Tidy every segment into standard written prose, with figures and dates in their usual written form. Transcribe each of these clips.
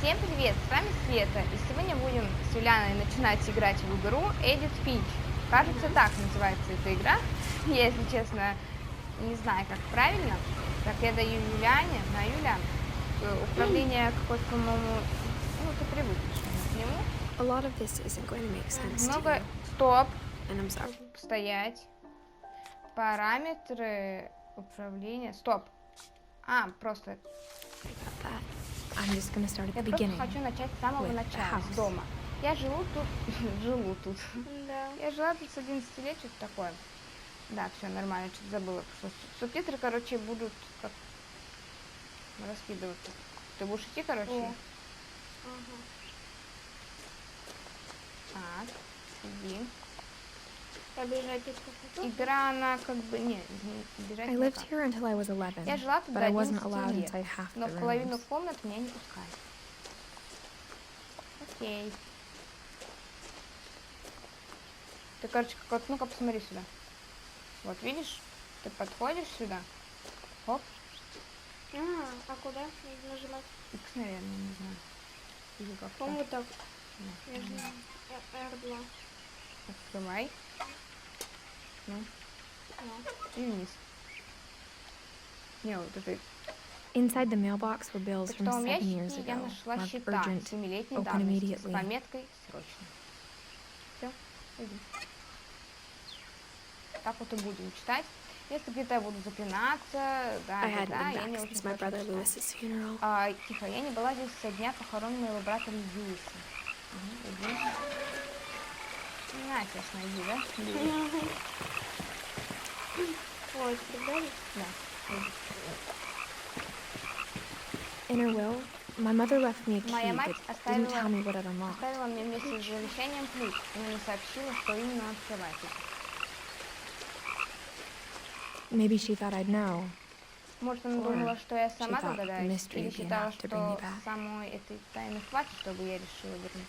Всем привет, с вами Света, и сегодня будем с Юлианой начинать играть в игру Edith, Finch. Кажется, так называется эта игра. Я, если честно, не знаю, как правильно. Так, я даю Юлиане, на Юля, управление какое-то, по-моему, ну, ты привыкнешь к нему. Много, стоп, стоять, параметры управления, стоп. Просто... Я просто хочу начать с самого начала, с дома. Я живу тут, Да. Я жила тут с 11 лет, что-то такое. Да, все нормально, что-то забыла. Субтитры, короче, будут как раскидываться. Ты будешь идти, короче? Ага. Так, иди. Побежать тут. Игра, она как бы... Не, бежать никак. Я жила тут до 11 лет, но в половину комнат меня не пускали. Окей. Ты, короче, как... Ну-ка, посмотри сюда. Вот, видишь? Ты подходишь сюда. Хоп. А куда нажимать? X, наверное, не знаю. Или как-то. По-моему, так. Я знаю. R2. Открывай. Ну. И вниз. Не, вот это... Inside the mailbox were bills from 7 years я ago, нашла marked счета urgent, 7-летней open давности с immediately. пометкой «Срочно». Все, иди. Так вот и будем читать. Если где-то я буду запинаться, да, я не очень хорошо читаю. Тихо, я не была здесь со дня похорон моего брата Льюиса. Иди. На, честно, иди, да? Ой, прибрали? Да, иди. In her will, my mother left me a key, Моя мать but didn't tell me what it оставила unlocked. мне вместе с завещанием ключ, но не сообщила, что именно открывать. Maybe she thought I'd know. Может, она думала, что я сама thought the догадаюсь, mystery или would be считала, enough to bring me что back. самой этой тайны хватит, чтобы я решила вернуть.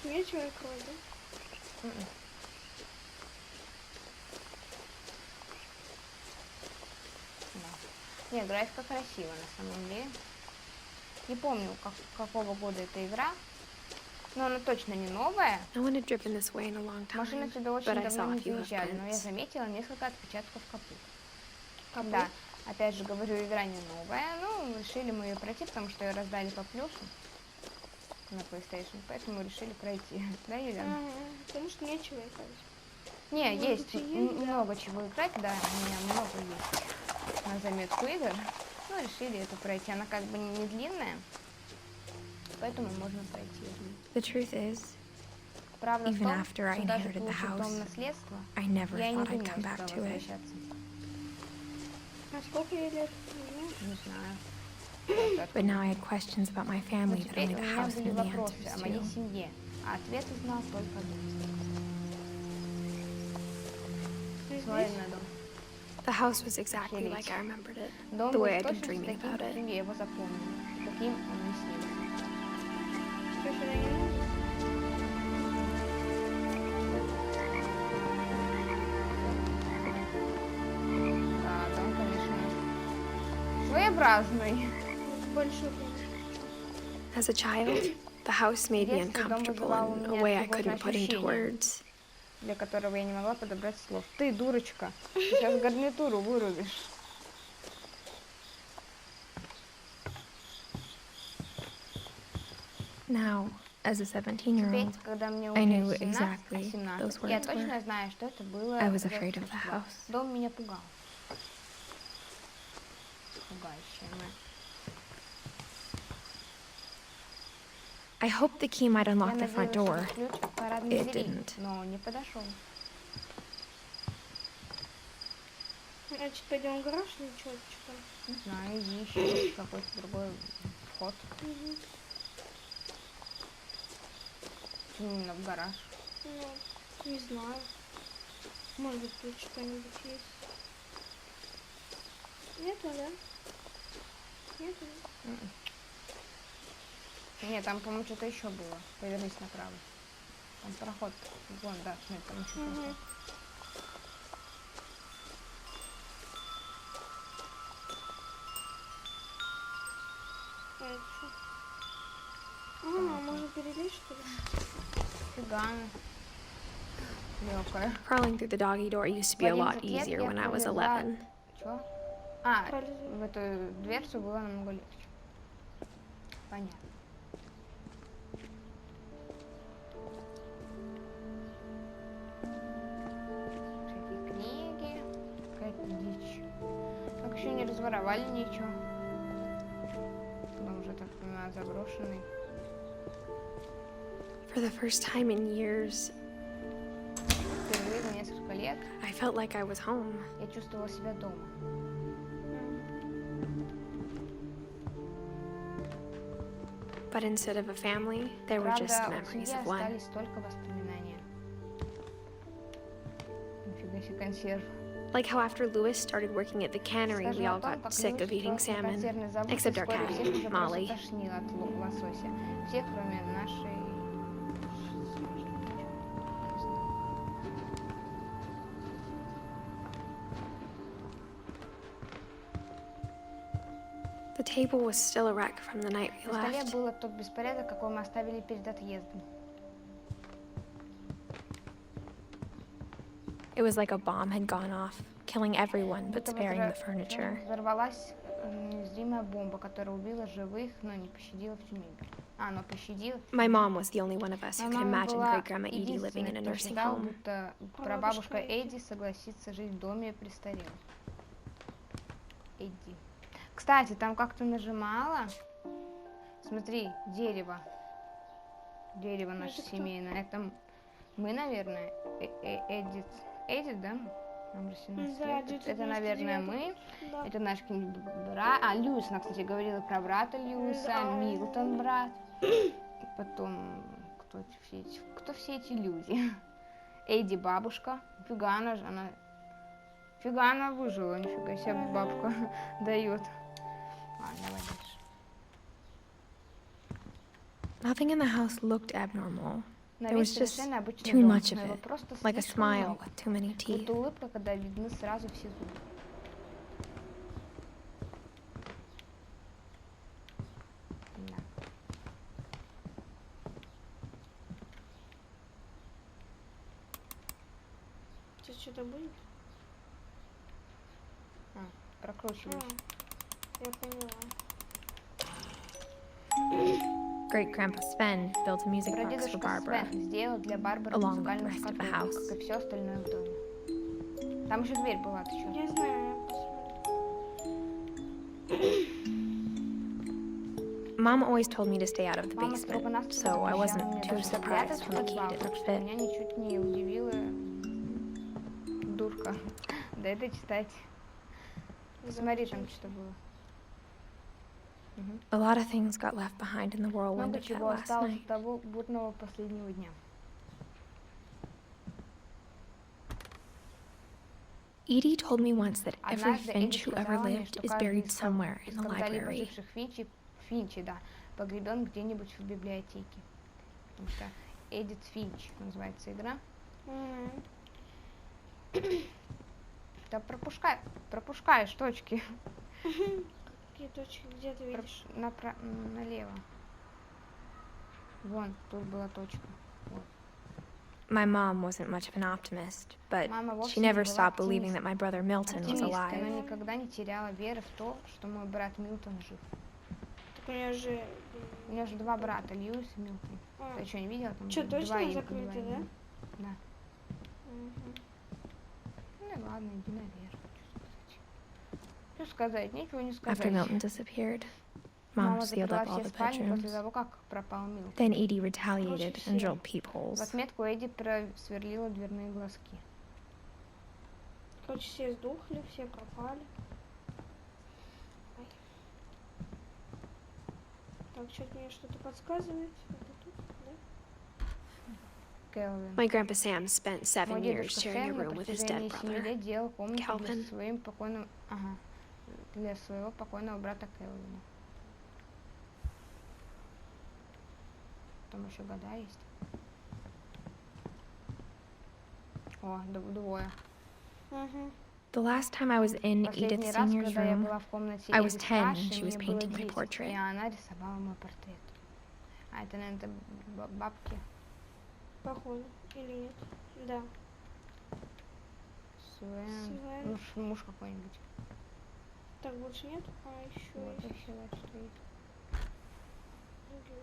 Нечего открыть, да? Да. Не, графика красивая на самом деле. Не помню, какого года эта игра, но она точно не новая. Машины сюда очень давно не заезжали, но я заметила несколько отпечатков копыт. Да, опять же говорю, игра не новая, ну, решили мы ее пройти, потому что ее раздали по плюсу на PlayStation, поэтому решили пройти. Да, Юлиана? Потому что нечего играть. Не, есть много чего играть, да, у меня много есть на заметку игр. Ну, решили это пройти. Она как бы не длинная, поэтому можно пройти. The truth is, Правда в even том, after I что даже inherited the получив house, дом наследства, I never я не thought I'd думала come back сюда to it. возвращаться. А сколько ей лет? Не знаю. But now I had questions about my Но family that теперь only у the меня house были knew the вопросы answers о моей to. семье, а ответы знал только дом. Смотри на дом. The house was exactly like I remembered it, Дом the был way I'd been точно dreaming таким, about it. каким я его запомнила, каким он не снился. Что сюда не надо? Да, дом, конечно, своеобразный. Большой. As a child, the house made me Детство дом uncomfortable вызывал у in a меня way I тревожное couldn't put into ощущение, words. для которого я не могла подобрать слов. Ты, дурочка, сейчас гарнитуру вырубишь. Now, as a 17-year-old, Теперь, когда мне I knew уже 17, exactly 17, those я words точно were. знаю, что это было. I was afraid of the house. Дом меня пугал. Пугающее, да. I hoped the key might Я unlock the front door. надеялась, что ключ парадной It двери, didn't. но не подошел. Значит, пойдем в гараж или что? Не знаю, иди еще какой-то другой вход. Именно в гараж. Ну, не знаю. Может быть, тут что-нибудь есть. Нету, да? Нету, да? Нет, там, по-моему, что-то еще было. Повернись направо. Там проход. Вон, да, смотри, там еще проход. А это что? Можно перелезть, что ли? Фига. Легкая. Crawling through the doggy door used to be a lot easier when I was 11. Чё? А, в эту дверцу было намного легче. Понятно. Всякие книги. Какая-то дичь. Так еще не разворовали ничего. Дом уже, так понимаю, заброшенный. For the first time in years, Впервые за несколько лет I felt like I was home. я чувствовала себя дома. But instead of a family, there were just Правда, у memories семьи of one. остались только воспоминания. Нифига себе консерв. Like how after Lewis started working at the cannery, we all got sick of eating salmon. Except our cat, Molly. Тошнило от лосося. Все, кроме нашей... The table was still a wreck from the night we На столе left. был тот беспорядок, какой мы оставили перед отъездом. It was like a bomb had gone off, killing everyone but sparing the furniture. Взорвалась незримая бомба, которая убила живых, но не пощадила всю мебель. А, но пощадила. My mom was the only one of us who could Мама imagine была Great Grandma Edie living in a единственной, кто nursing считал, home. будто прабабушка Эдди согласится жить в доме престарелых. Эдди. Кстати, там как-то нажимала. Смотри, дерево. Дерево наше семейное. Это мы, наверное. Эдит. Эдит, да? Нам же 17 Да, лет. Это, наверное, мы. Да. Это наш брат. А, Льюис, она, кстати, говорила про брата Льюиса. Да. Милтон брат. Потом, кто все эти люди? Эдди бабушка. Фига она же, Фига она выжила, нифига себе бабка дает. Ладно, давай дальше. Nothing in the house looked abnormal. На There вид was just совершенно обычный too дом, much но of его it, просто like a слишком smile много. with too many teeth. Это улыбка, когда видны сразу все зубы. Да. Сейчас что-то будет? Прокручиваешь. Я поняла. Great Grandpa Sven built a music box for Прадедушка Barbara. Свен сделал для Барбары along with the музыкальную rest of the шкатулку, house. как и все остальное в доме. Там еще дверь была, ты что? Я знаю, я посмотрю. Mom always told me to stay out of the Мама строго basement, нас so I запрещала wasn't мне too даже surprised спрятать в when the key подвал, didn't так что fit. меня ничуть не удивила дурка. Да это читать. Смотри, там что было. A lot of things got left behind in the whirlwind Много of that чего last осталось night. от того бурного последнего дня. Edie told me once that every Однажды Finch Эдith who ever сказала мне, lived что is каждый buried из somewhere in the когда-либо library. живших Финчи, да, погребен где-нибудь в библиотеке. Потому что Эдит Финч называется игра. Да пропускаешь точки. Какие точки? Где ты видишь? Налево. Вон, тут была точка. Вот. My mom wasn't much of an optimist, but Мама вовсе she не never была stopped believing that my brother Milton was оптимисткой. Она alive. никогда не теряла веры в то, что мой брат Милтон жив. Так у меня же... У меня же два брата, Льюис и Милтон. Ты что, не видела? Там Что, два точно имени, закрыто, два да? имени. Да. Ну и ладно, иди наверх. Что сказать? Ничего не сказать. After Milton disappeared, Мама Mom sealed заперла up all все the спальни bedrooms. после того, как пропал Милтон. Then Edie retaliated Короче, and все. drilled В peepholes. отметку Эдди просверлила дверные глазки. Короче, все сдохли, все пропали. Ай. Так, что-то мне что-то подсказывает. Это тут, да? Келвин. My grandpa Sam spent 7 Мой years дедушка sharing a Сэм на room with his dead протяжении 7 brother. лет делал комнату Келвин. для своего покойного брата Келвина. Там еще года есть. О, двое. Угу. The last time I was in Последний Edith раз, Senior's когда я room, была в комнате I was Edith 10 and старшей, she was мне было painting my 10, portrait. и она рисовала мой портрет. А это, наверное, бабки. Походу. Или нет? Да. Свен. Муж какой-нибудь. Так, больше нет? А еще Вот, есть. вообще, вот что есть.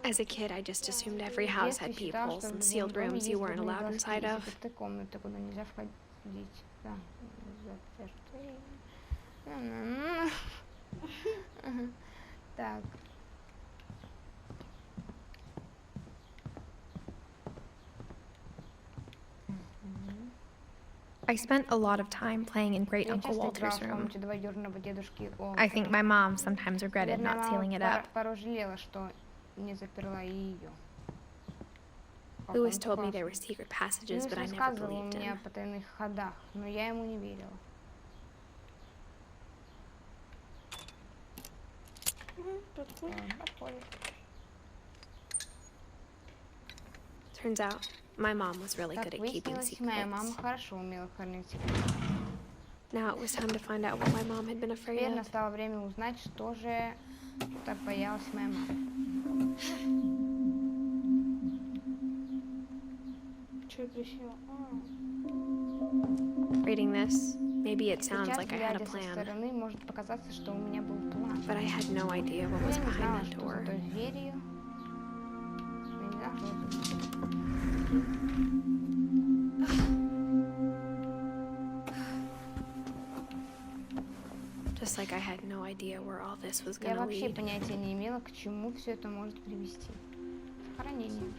As a kid, I just assumed every house had peepholes and sealed rooms you weren't allowed inside of. Это комната, куда нельзя входить. Да, запертые. Так. I spent a lot of time playing in Great Uncle Walter's room. I think my mom sometimes regretted not sealing it up. Louis told me there were secret passages, but I never believed him. Turns out, my mom was really good at keeping secrets. Now it was time to find out what my mom had been afraid of. Настало время узнать, что же так боялась моя мама. Reading this, maybe it sounds like I had a plan, but I had no idea what was behind that door. Just like I had no idea where all this was Я gonna вообще lead. понятия не имела, к чему все это может привести. Сохранение.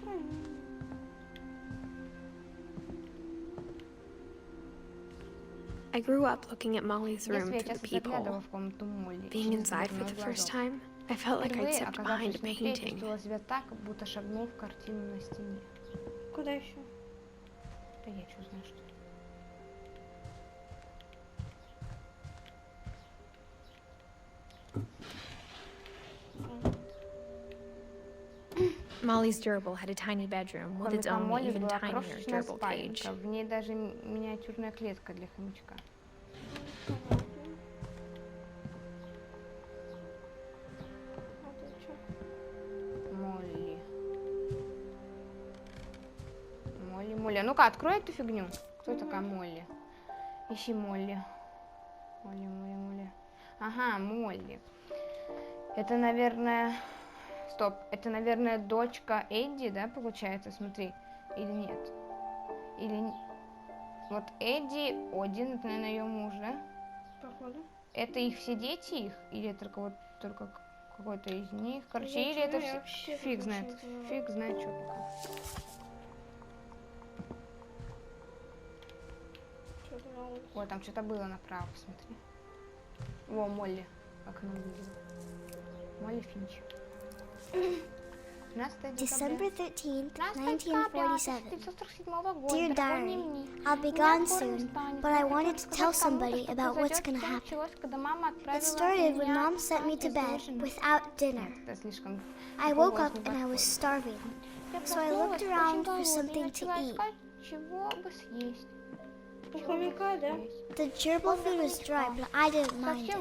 I grew up looking at Molly's room Если я through the часто peephole. заглядывала в комнату Молли, Being inside for the first time, I felt like I'd stepped behind a painting. чувствовала себя так, будто шагнул в картину на стене. Куда еще? Да я чего знаю, что. Molly's gerbil had a tiny bedroom with its own even tinier gerbil cage. В ней даже миниатюрная клетка для хомячка. Молли. Молли. Ну-ка, открой эту фигню. Кто такая Молли? Ищи Молли. Молли. Ага, Молли. Это, наверное... Стоп, это, наверное, дочка Эдди, да, получается? Смотри. Или нет? Или... Вот Эдди, Один, это, наверное, ее муж, да? Походу. Это их все дети их? Или это только какой-то из них? Короче, или это все... Фиг знает. Фиг знает, что пока. О, там что-то было направо, посмотри. Во, Молли. Как она выглядела. Молли Финч. December 13th, 1947. Dear Dear Diary, I'll be gone soon, but I wanted to tell somebody about what's gonna happen. It started when Mom sent me to bed without dinner. I woke up and I was starving, so I looked around for something to eat. The gerbil food was dry, but I didn't mind it.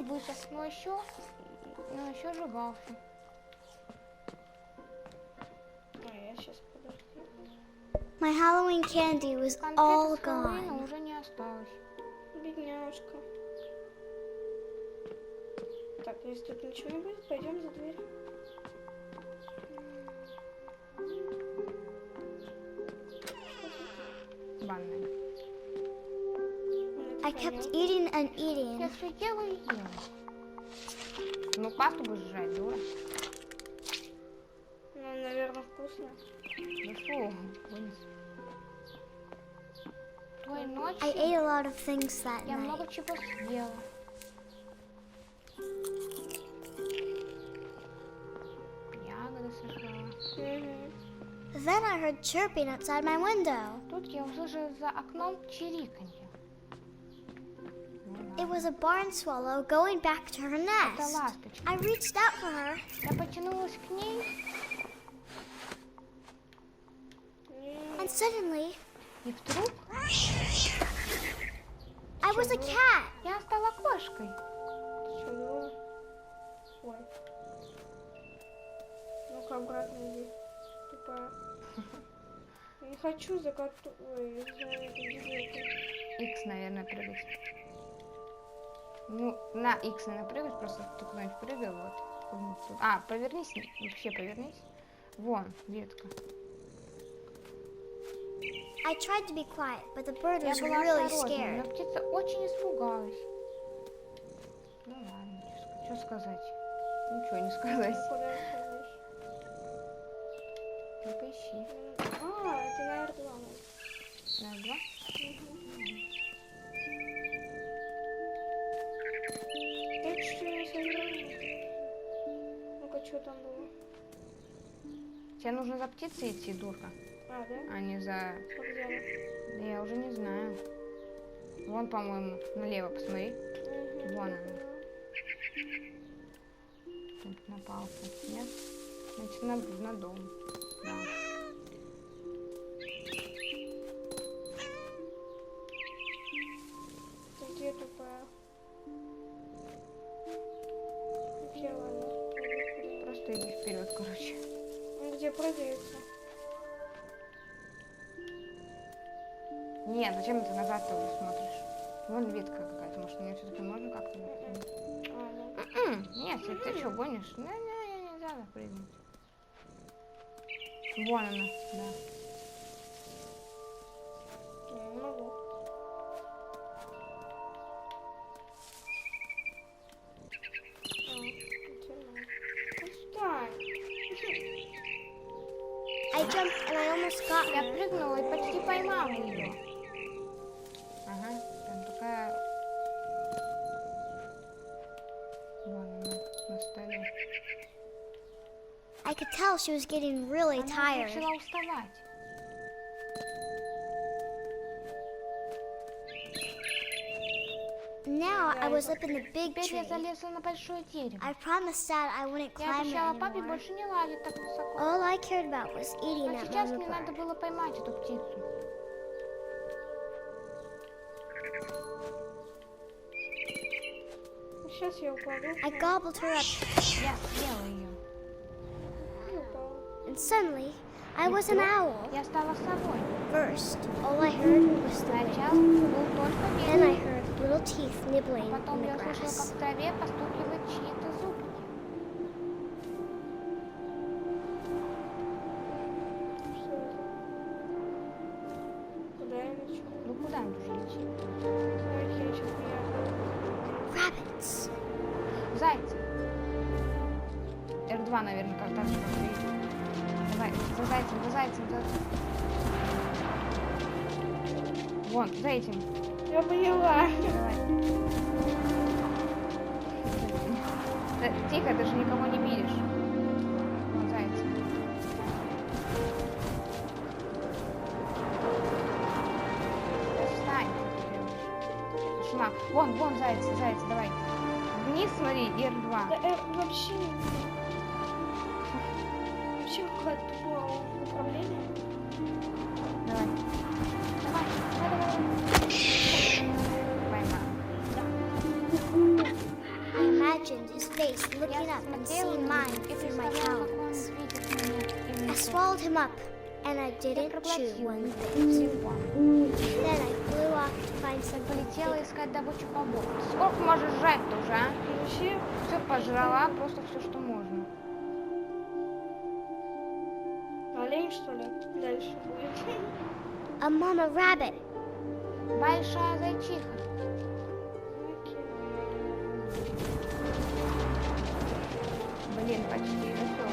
My Halloween candy was all gone. Бедняжка. Так, если тут ничего не будет, пойдем за дверь. I kept eating and eating. Я все ела и ела. Ну, пасту будешь жрать, дура. Ну, наверное, вкусно. Ну что, вынес. Той ночью I ate a lot of things that я night. много чего съела. Ягоды сожрала. Then I heard chirping outside my window. Тут я услышала за окном чириканье. It was a barn swallow going back to her Это nest. ласточка. I reached out for her. Я потянулась к ней, And suddenly, и вдруг I was a cat. Я стала кошкой. Чего? Ой. Ну-ка, обратно иди. Тупая. Я не хочу за коту... Ой, за эту дебилку. X, наверное, прыгать. Ну, на X, наверное, прыгать. Просто ты куда-нибудь прыгай, вот. А, повернись. Вообще повернись. Вон, ветка. I tried to be quiet, but the bird Я was была really осторожной, но scared. птица очень испугалась. Ну ладно, что сказать? Ничего не сказать. Куда ты ходишь? Ты поищи. А, это на R2. На два? Я чуть-чуть не сыграла. Ну-ка, что там было? Тебе нужно за птицей идти, дурка, А, да? а не за... А где она? Да я уже не знаю. Вон, по-моему, налево посмотри. Вон она. Тут на палку. Нет? Значит, на дом. Да. Ты где тупая? Вообще, ладно. Просто иди вперед, короче. Он где прыгается? Нет, зачем ты назад тоже смотришь? Вон ветка какая-то, может, мне все-таки можно как-то... А, да. Нет, ты что, гонишь? Не, я нельзя запрыгнуть. Вон она, да. Не могу. I jumped and I almost got Я her. прыгнула и почти поймала ее. Ага, там такая... Вон она, на столе. I could tell she was getting really Она tired. начала уставать. Now I was up in the big Теперь я tree. залезла на большое дерево. I promised Dad I wouldn't Я climb it обещала папе anymore. больше не лазить так высоко. All I cared about was eating Но that сейчас mama мне надо bird. было поймать эту птицу. Сейчас я упаду. I gobbled her up, Я съела ее. И упала. and suddenly I was an owl. Я стала совой. First, all I heard was the wind. Сначала был только Then I ветер. heard little teeth nibbling Потом in the я услышала, grass. как в траве постукивают чьи-то зубки. Что это? Куда я лечу? Ну куда он уже летит? Ой, я сейчас не Rabbits. Зайцы. R2, наверное, как так же, как ты. Давай, за зайцем, за зайцем, за... Вон, за этим. Я поняла. Давай. Да, тихо, ты же никого не видишь. Вон зайцы. Да встань, что ты делаешь? Шма. Вон зайцы, зайцы, давай. Вниз смотри, и R2. Да, вообще какое-то тупое управление. Давай. Давай. Поймал. I imagined his face looking up and seeing mine through my talons. I swallowed him up, and I didn't chew one bit. Then I flew off to find something Полетела bigger. искать добычу побольше. Сколько можешь жрать-то уже, а? И вообще, Все пожрала, просто все, что можно. олень, что ли? Дальше будет. A mama rabbit. Большая зайчиха. Окей. Блин, почти. Ну все.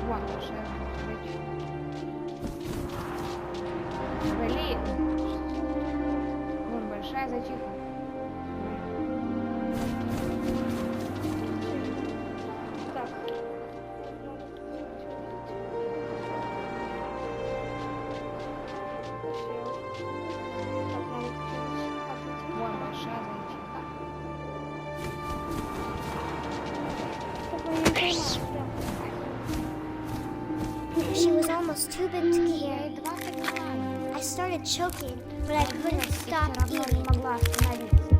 Вон большая зайчиха. Блин. Вон большая зайчиха. Так. Вон большая зайчиха. She was almost too big to Я carry. едва понимаю. I I started choking, but I couldn't stop Не eating. могла остановиться.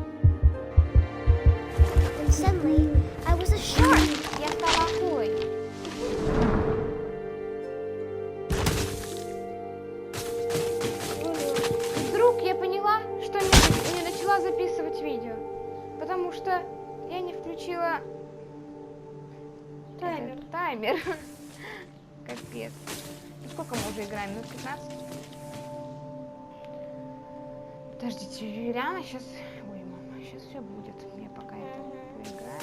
And suddenly, I was a shark. Я стала акулой. И вдруг я поняла, что не начала записывать видео. Потому что я не включила таймер. Капец. Сколько мы уже играем? Минут 15? Подождите, реально сейчас... Ой, мама, сейчас все будет. Я пока это поиграю.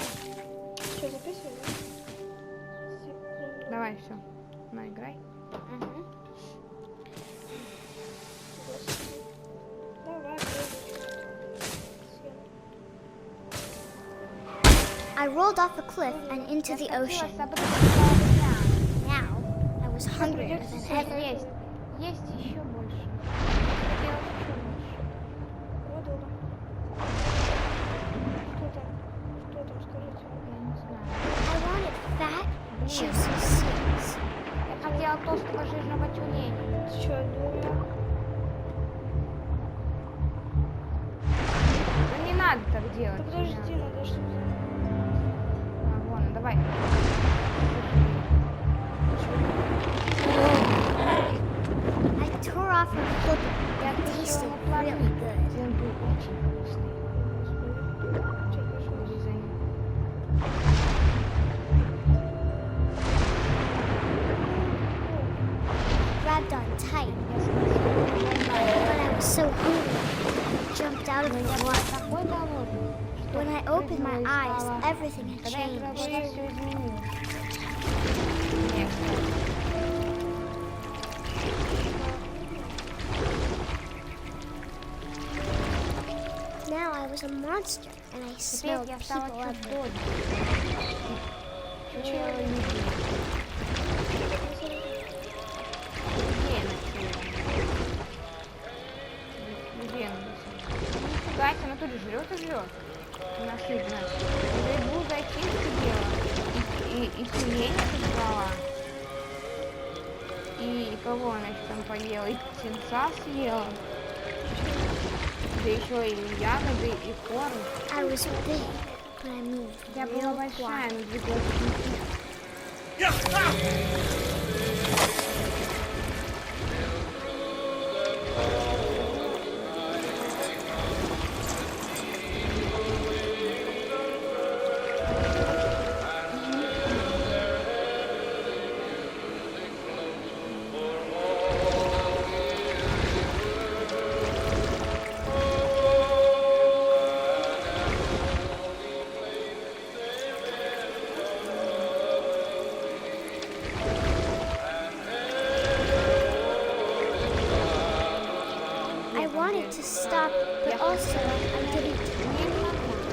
Что, записываешь? Давай, все. Наиграй. Давай, I rolled off a cliff and into the ocean. Now, I was hungrier than ever. Есть еще больше. Продула. Что там, скажите? Я не знаю. I wanted fat, juicy seeds. Я хотела толстого жирного тюленя. Ты что, дура? Ну не надо так делать. Да подожди, надо что-то... Вон, давай. I tore off her flipper. It tasted really good. Он был очень вкусный. Grabbed on tight. But I was so hungry, I jumped out of the water. Такой голодный. When I opened my eyes, everything had Когда я changed. открыла, все изменилось. Now I was a monster, and I Теперь smelled я стала people everywhere. Гайся, она тут жрет и жрет. Насыпно. Рыбу зачистку делала. И тюлень собрала. И кого она еще там поела? И птенца съела. Да еще и ягоды, и корм. I was big, but I moved Я была real большая, quiet. но двигалась не I wanted to stop, but also I didn't.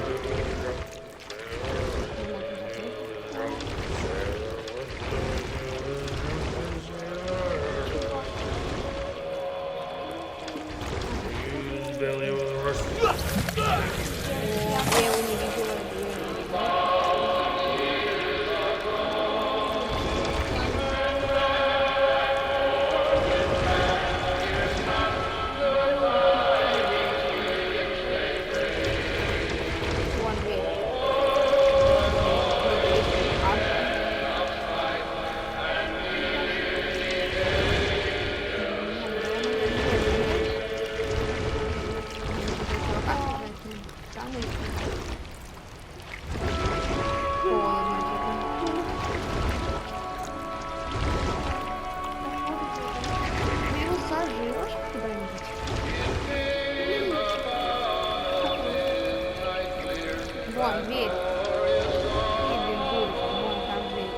Я его не видела. Вон дверь. Вон дверь. Блин, дурочка, вон там дверь.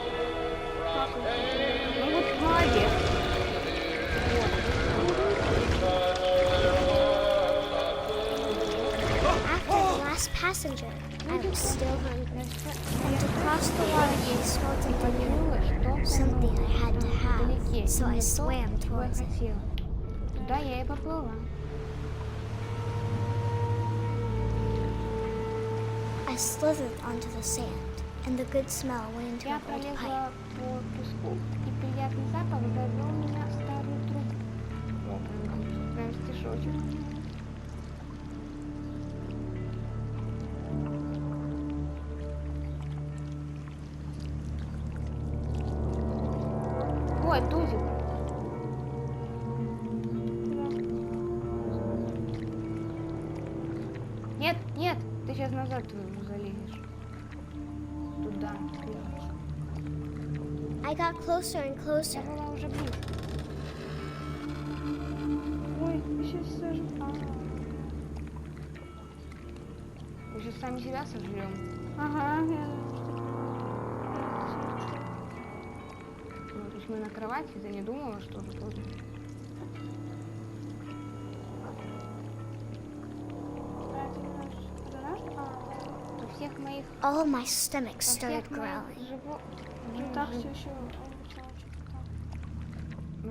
Ну вот молодец. After the last passenger, I was still hungry. And to cross the water, I smelled something I had to have, so I swam towards it. Туда я и поплыла. I slithered onto the sand, and the good smell went into Я an old pipe. пролезла по песку, и приятный запах завел меня в старую трубку. О, прям прям стишочек. Ой, тузик. Нет, нет, ты сейчас назад залезешь. Туда. I got closer and closer. Я была уже близко. Ой, сейчас сажу. Мы сейчас сами себя сожрем. Ага, я... Ну, то есть мы на кровати, ты не думала, что же тоже? У всех моих... All my stomach у started всех моих growling. Ну так все еще...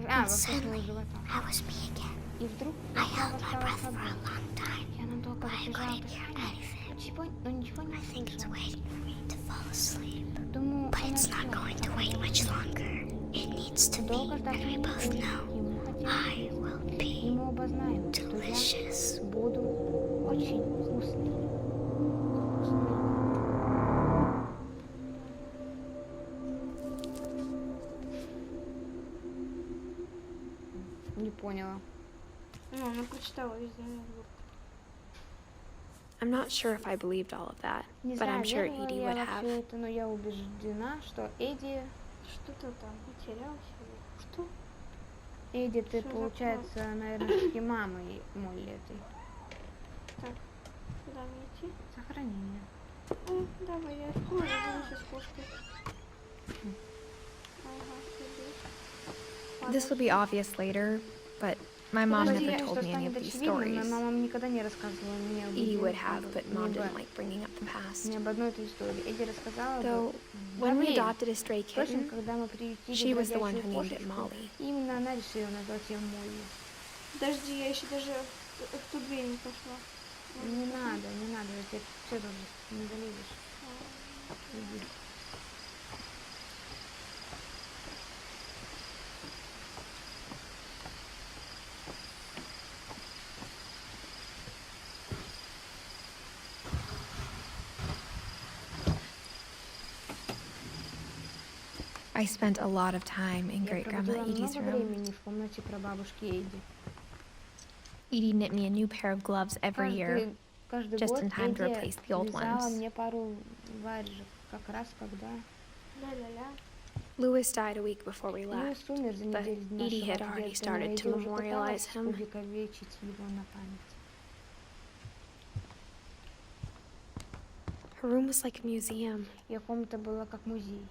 А, And во всех моих suddenly, животах. I was me again. И вдруг I я held my стала breath for собой. a long time. Я надолго But I разбежала couldn't по hear спальне. anything. Ничего, но ничего не I think it's слышала. waiting for me to fall asleep. Думаю, But она it's not что? going to wait much longer. It needs to be, Долго ждать and we не both будет. know Ему хотелось I есть. will И be мы оба знаем, что я delicious. буду очень вкусной. Не поняла. Ну, она прочитала везде. I'm not sure if I believed all of that, Не but I'm знаю, sure верила ли Edie я would во have. все это, но я убеждена, что Эдди... Что-то там потерялся. Что? Эдди, ты, Что за получается, наверное, все-таки мамой Молли этой. Так, куда мне идти? Сохранение. Давай, я открою, я буду сейчас кошкой. Ага, иди. This will be obvious later, but my mom Подожди, never что told me any станет of these очевидным, stories. моя мама никогда не рассказывала мне об Edie would Эдди, have, but mom didn't like bringing up the ни past. об одной этой истории. Эдди рассказала Though, бы... when we Блин, adopted a stray точно, kitten, когда мы приютили she was the one бродячую who named it кошечку, Molly. именно она решила назвать ее Молли. Подожди, я еще даже в ту дверь не пошла. Не надо, не надо, ты все тоже не залезешь. Иди. I spent a lot of time in Я great-grandma проводила Edie's много room. времени в комнате прабабушки Эдди. Edie knit me a new pair of gloves every year, Каждый just год in time to Эдди replace the old вязала ones. мне пару варежек, как раз когда Ля-ля-ля. Louis died a week before we Луис left, умер за but неделю до Edie нашего had already отъезда, но started Эдди to уже memorialize пыталась him. увековечить его на память. Her room was like a museum. Ее комната была как музей.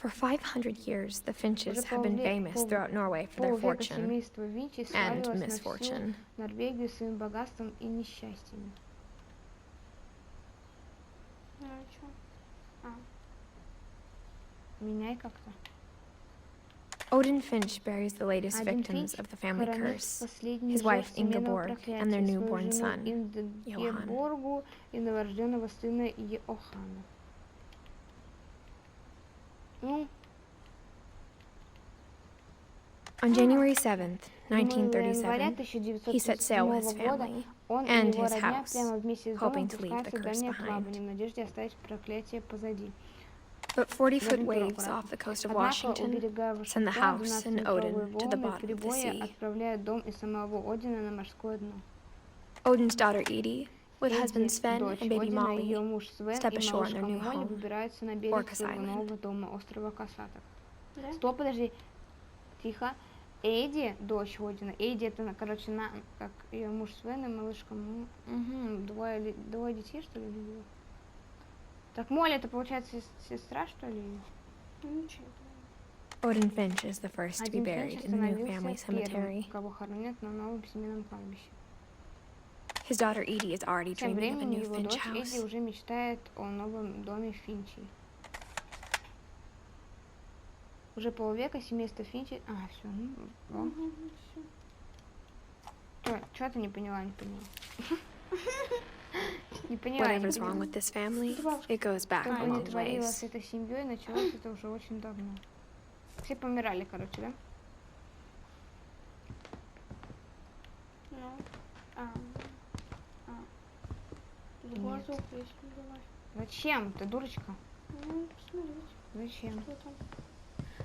For 500 years, the Finches Уже have been famous throughout Norway for their полвека fortune семейство Винчи and славилось на всю misfortune. Норвегию своим богатством и несчастьями. Ну и чё? Меняй как-то. Odin Finch buries the latest Один victims Финч of the family хоронит curse, последних his wife жертв семейного Ingeborg проклятия, and their свою newborn жену son, Ингеборгу и новорожденного сына Йохана. Ну, On January 7th, января 1937, he set sail with his 1937 года family он и and его his родня house, прямо вместе с домом hoping to leave the пускаются в curse дальнее behind. плавание в надежде оставить проклятие позади. But 40-foot Авантюру waves аккуратно. off the coast of Однако у Washington берега send the Вашингтона house and 12-метровые Odin to the волны bottom of the прибоя sea. отправляют дом и самого Одина на морское дно. Odin's daughter Edie, with husband Эдди, Sven дочь and baby Одина и ее Molly, муж Свен step и ashore on their малышка new Молли home, выбираются на берег Orcas своего Island. нового дома, острова Касаток. Да? Стоп, подожди. Тихо. Эдди, дочь Одина. Эдди это, короче, как ее муж Свен и малышка. Угу. Двое детей, что ли, любила? Так, Молли, это, получается, сестра, что ли? Ну ничего. Odin Finch is the first to be Один buried Финч in the new family становился первым, cemetery. кого хоронят на новом семейном кладбище. His daughter Edie is already Тем dreaming of a временем new его Finch дочь Эдди house. уже мечтает о новом доме Финчи. Уже полвека семейство Финчи... А, все, ну, Что ты не поняла, не поняла? Не поняла, не Whatever's wrong поняла. with this family, it goes back Что a бы ни long творила с ways. этой семьей, началось это уже очень давно. Все помирали, короче, да? Глазок есть, давай. Зачем? Ты дурочка? Ну, посмотреть. Зачем? Что там?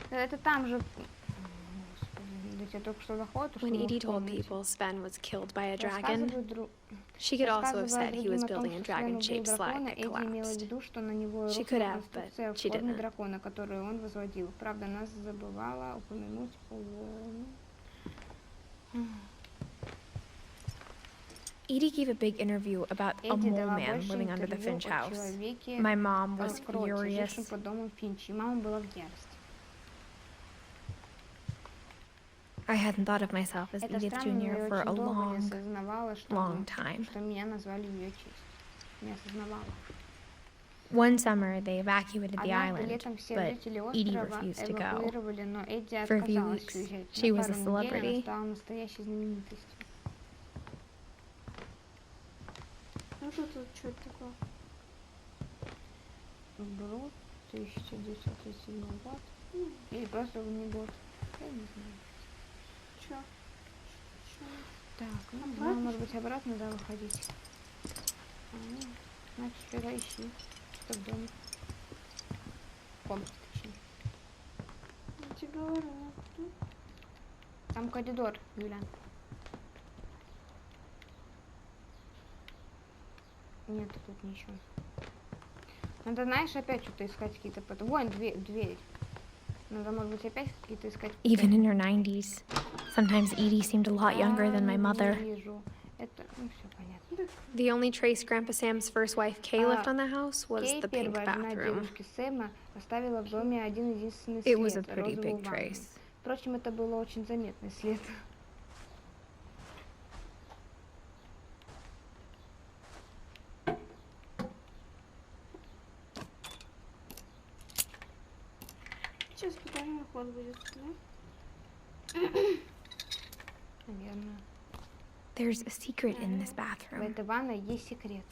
Это там же... Господи, до тебя только что доходит, When Edie told people Sven was killed by a dragon, she could also have said he was building a dragon-shaped slide that collapsed. She could have, but she didn't. дракона, которую он возводил. Правда, нас забывала упомянуть о... Edie gave a big interview about a mole man living under the Finch house. My mom was furious. Под домом Финч, и мама была в ярости. I hadn't thought of myself as Это Edith странно, но Jr. я for a очень долго не long, осознавала, что long time. меня назвали в ее честь. Не осознавала. One summer, they evacuated the Однажды island, летом все but жители Edie острова refused to go. эвакуировали, но Эдди For a few отказалась weeks, уезжать. she На was a пару недель она celebrity. стала настоящей знаменитостью. Ну что тут, что это такое? Брут, 1937 год. Или просто не год. Я не знаю. Чё? Так, ну, Обратно? может быть, обратно, да, выходить. Значит, сюда ищи. Что в доме? Комнате, точнее. Я тебе говорю, ну, Там коридор, Юля. Нет, тут ничего. Надо, знаешь, опять что-то искать какие-то... Вон, дверь. Надо, может быть, опять какие-то искать... Even in her 90s, sometimes Edie seemed a lot younger than my mother. Вижу. Это, ну, все понятно. The only trace Grandpa Sam's first wife Kay left on the house was Кей, the pink первая жена bathroom. дедушки Сэма, оставила в доме один-единственный It was a след, pretty розовую big ванну. trace. Впрочем, это было очень заметный след. сейчас специальный ход будет, да? Наверное. There's a secret in this В bathroom. этой ванной есть секрет.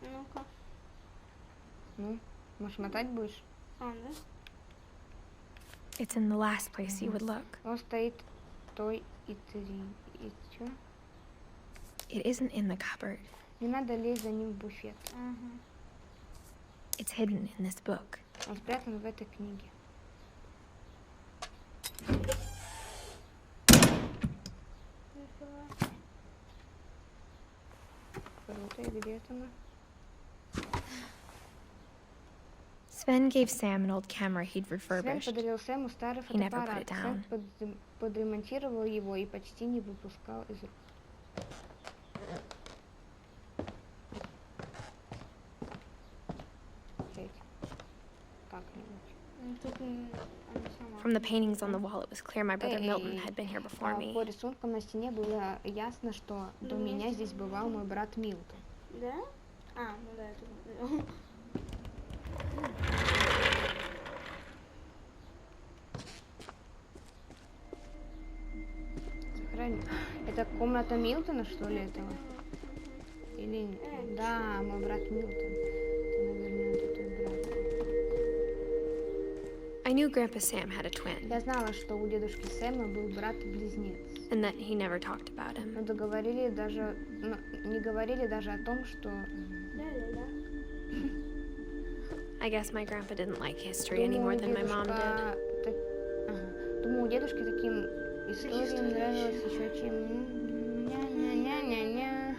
Ну-ка. Ну, может, мотать будешь? А, да? It's in the last place you would look. Он стоит той и три. И чё? It isn't in the cupboard. Не надо лезть за ним в буфет. Ага. It's hidden in this book. Он спрятан в этой книге. Круто, и где это она? Sven gave Sam an old camera he'd Свен refurbished. подарил Сэму старый He never put фотоаппарат. it Сэм down. подремонтировал его и почти не выпускал из рук. Как-нибудь. Тут она сама. From the paintings on the wall, it was clear my brother Milton had been here before me. По рисункам на стене было ясно, что до меня здесь бывал мой брат Милтон. Да? А, ну да, это... Сохрани. Это комната Милтона, что ли, этого? Или... Да, мой брат Милтон. Это, наверное, это твой брат. I knew Grandpa Sam had a twin, Я знала, что у дедушки Сэма был брат-близнец. and that he never talked about him. Но не говорили даже о том, что... Да-да-да. I guess my grandpa didn't like history any more than my mom did. Думаю, у дедушки таким историям нравилось еще чем... Ня-ня-ня-ня-ня.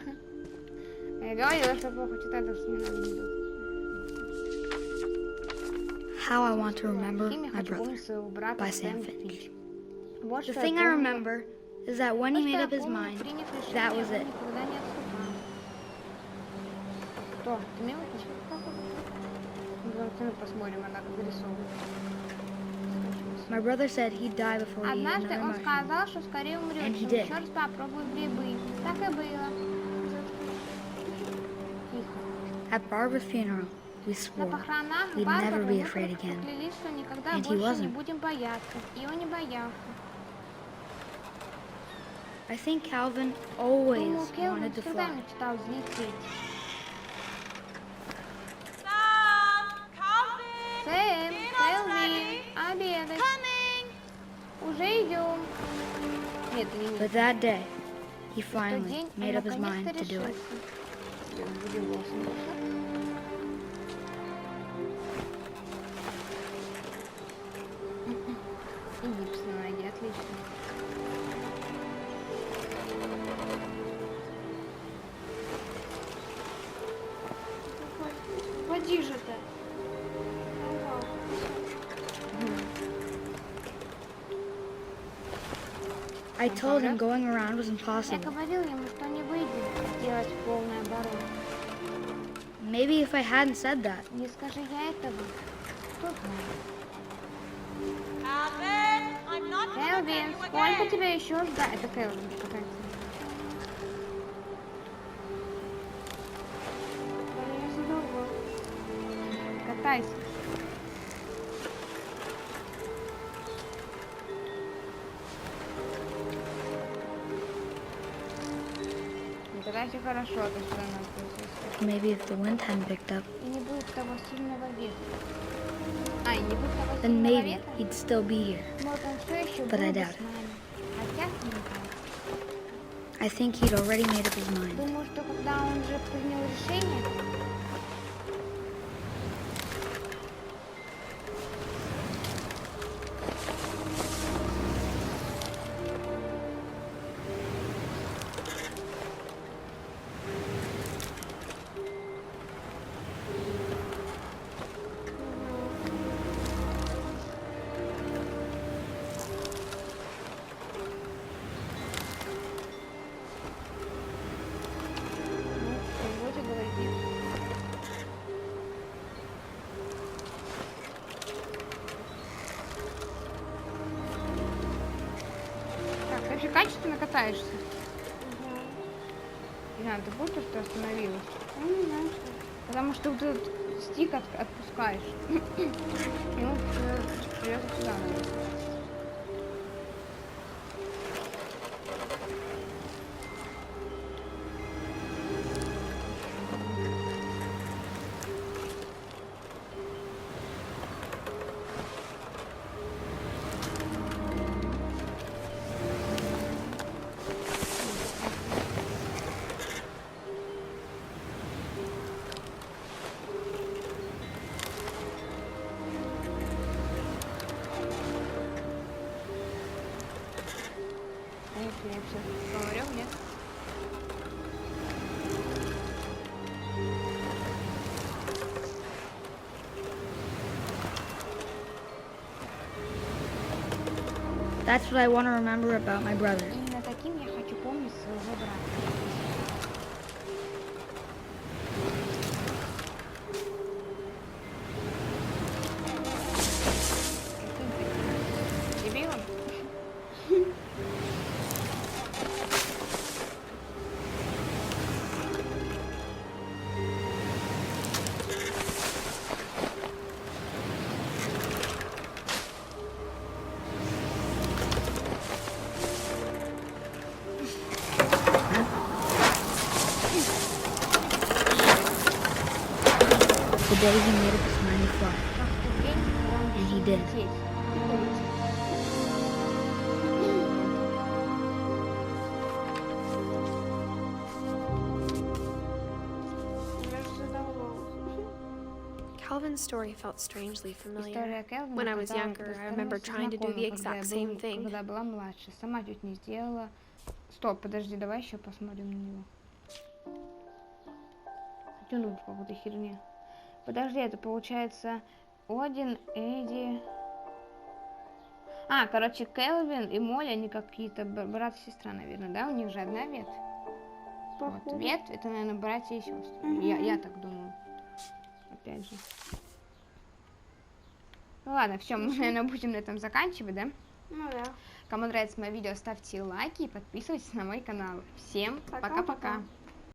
Я говорила, что плохо читать, потому что мне надо не How I want to remember Каким я my хочу brother. помнить своего брата by Сэм Sam Finch. Финч. Вот The что thing я I помню. remember is that when he Вот made что up я his помню, mind, приняв решение, that was он it. никогда не отступал. Кто? Ты мелочь? Давай посмотрим, она как вырисовывает. My brother said he'd die before he ate Однажды another он mushroom. сказал, что скорее умрет, And he чем did. еще раз попробует грибы. Так и было. Тихо. At Barbara's funeral, we На swore похоронах we'd Барбары never be мы afraid again. поклялись, что никогда And he больше не wasn't. будем бояться. И он не боялся. I think Calvin always Думаю, Келвин wanted to всегда fly. мечтал взлететь. Сэм, Келвин, обедать. Уже идем. Нет, не But that day, he в тот finally день он made up his mind наконец-то to do it. решился. Я будем голосом дышать. И гипс на ноге, отлично. Води же ты. I told him going around was Я impossible. говорил ему, что не выйдет делать полный оборот. Maybe if I hadn't said that, Не скажи я этого, кто знает. Келвин, сколько тебя еще ждать? Это Келвин катается. Я задолбал. Катайся. Не катайся хорошо, а то все равно будет. maybe if the wind hadn't picked up, И не будет того сильного ветра. А, и не будет того then сильного maybe ветра. he'd still be here. Вот он все еще But I был бы doubt с нами. Хотя, не знаю. I think he'd already made up his mind. Думаю, что когда он уже принял решение, ну, что, будете говорить нет. Так, ты вообще качественно катаешься? Яна, ты будешь, что остановилась? Я не знаю, что. Потому что вот этот стик отпускаешь. И он придется сюда, наверное. Я все говорю, нет? That's what I want to remember about my brother. Именно таким я хочу помнить своего брата. Дебилом? The day he made up his mind to fly. Как в тот день, когда он And he решил did. лететь и полететь. Я же задолбал. Calvin's story felt strangely familiar. История Келвина When I was казалась younger, I достоверно remember trying to do the знакомой, exact same thing. когда была младше. Сама чуть не сделала. Стоп, подожди, давай еще посмотрим на него. Тянул в какой-то херне. Подожди, это получается Один, Эдди. А, короче, Келвин и Молли, они какие-то брат и сестра, наверное, да? У них же одна ветвь. Вот, Похоже. ветвь, это, наверное, братья и сестры. Мгм. Я так думаю. Опять же. Ну ладно, все, мы, наверное, будем на этом заканчивать, да? Ну да. Кому нравится мое видео, ставьте лайки и подписывайтесь на мой канал. Всем Пока-пока. пока-пока.